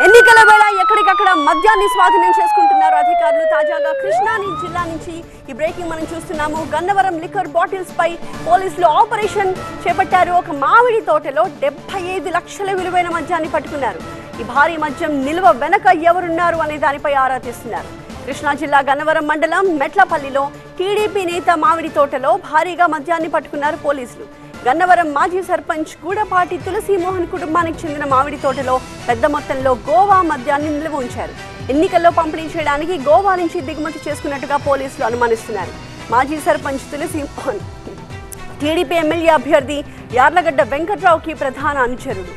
ఎన్నికల వేళ ఎక్కడికక్కడ మద్యాన్ని స్వాధీనం చేసుకుంటున్నారు అధికారులు. తాజాగా కృష్ణా జిల్లా నుంచి ఈ బ్రేకింగ్ మనం చూస్తున్నాము. గన్నవరం లిక్కర్ బాటిల్స్ పై పోలీసులు ఆపరేషన్ చేపట్టారు. ఒక మామిడి తోటలో 75 లక్షల విలువైన మద్యాన్ని పట్టుకున్నారు. ఈ భారీ మద్యం నిల్వ వెనక ఎవరున్నారు అనే దానిపై ఆరా తీస్తున్నారు. కృష్ణా జిల్లా గన్నవరం మండలం మెట్లపల్లిలో టీడీపీ నేత మామిడి తోటలో భారీగా మద్యాన్ని పట్టుకున్నారు పోలీసులు. గన్నవరం మాజీ సర్పంచ్ గూడపాటి తులసీమోహన్ కుటుంబానికి చెందిన మామిడి తోటలో పెద్ద మొత్తంలో గోవా మద్యాన్ని నిల్వ ఉంచారు. ఎన్నికల్లో పంపిణీ చేయడానికి గోవా నుంచి దిగుమతి చేసుకున్నట్టుగా పోలీసులు అనుమానిస్తున్నారు. మాజీ సర్పంచ్ తులసీమోహన్ టీడీపీ ఎమ్మెల్యే అభ్యర్థి యార్లగడ్డ వెంకట్రావుకి ప్రధాన అనుచరుడు.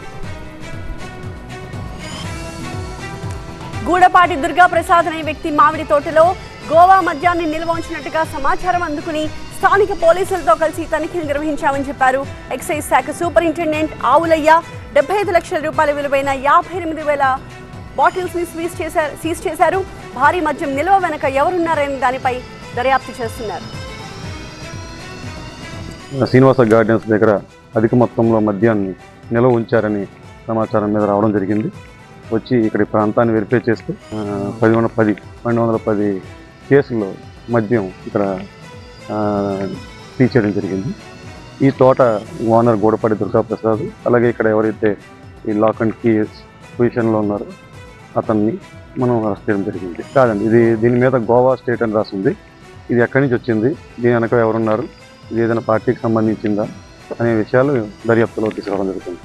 గూడపాటి దుర్గాప్రసాద్ అనే వ్యక్తి మామిడి తోటలో గోవా మద్యాన్ని నిల్వ ఉంచినట్టుగా సమాచారం అందుకుని స్థానిక పోలీసులతో కలిసి తనిఖీలు నిర్వహించామని చెప్పారు. ఎక్సైజ్ శాఖ సూపరింటెండెంట్ ఆవులయ్య 75 లక్షల రూపాయల విలువైన 58,000 బాటిల్స్ ని సీజ్ చేశారు. భారీ మద్యం నిల్వ వెనక ఎవరున్నారనే దానిపై దర్యాప్తు చేస్తున్నారు. శ్రీనివాస గార్డెన్స్ దగ్గర అధిక మొత్తంలో మద్యాన్ని నిల్వ ఉంచారని సమాచారం మీద రావడం జరిగింది. వచ్చి ఇక్కడ ప్రాంతాన్ని వెరిఫై చేస్తే 1210 కేసుల్లో మద్యం ఇక్కడ తీసేయడం జరిగింది. ఈ తోట ఓనర్ గూడపాటి దుర్గాప్రసాద్, అలాగే ఇక్కడ ఎవరైతే ఈ లాక్ అండ్ కీస్ పొజిషన్లో ఉన్నారో అతన్ని మనం అరెస్ట్ చేయడం జరిగింది. కాదండి, దీని మీద గోవా స్టేట్ అని రాసింది. ఇది ఎక్కడి నుంచి వచ్చింది, దీని వెనక ఎవరున్నారు, ఇది ఏదైనా పార్టీకి సంబంధించిందా అనే విషయాలు దర్యాప్తులో తీసుకురావడం జరుగుతుంది.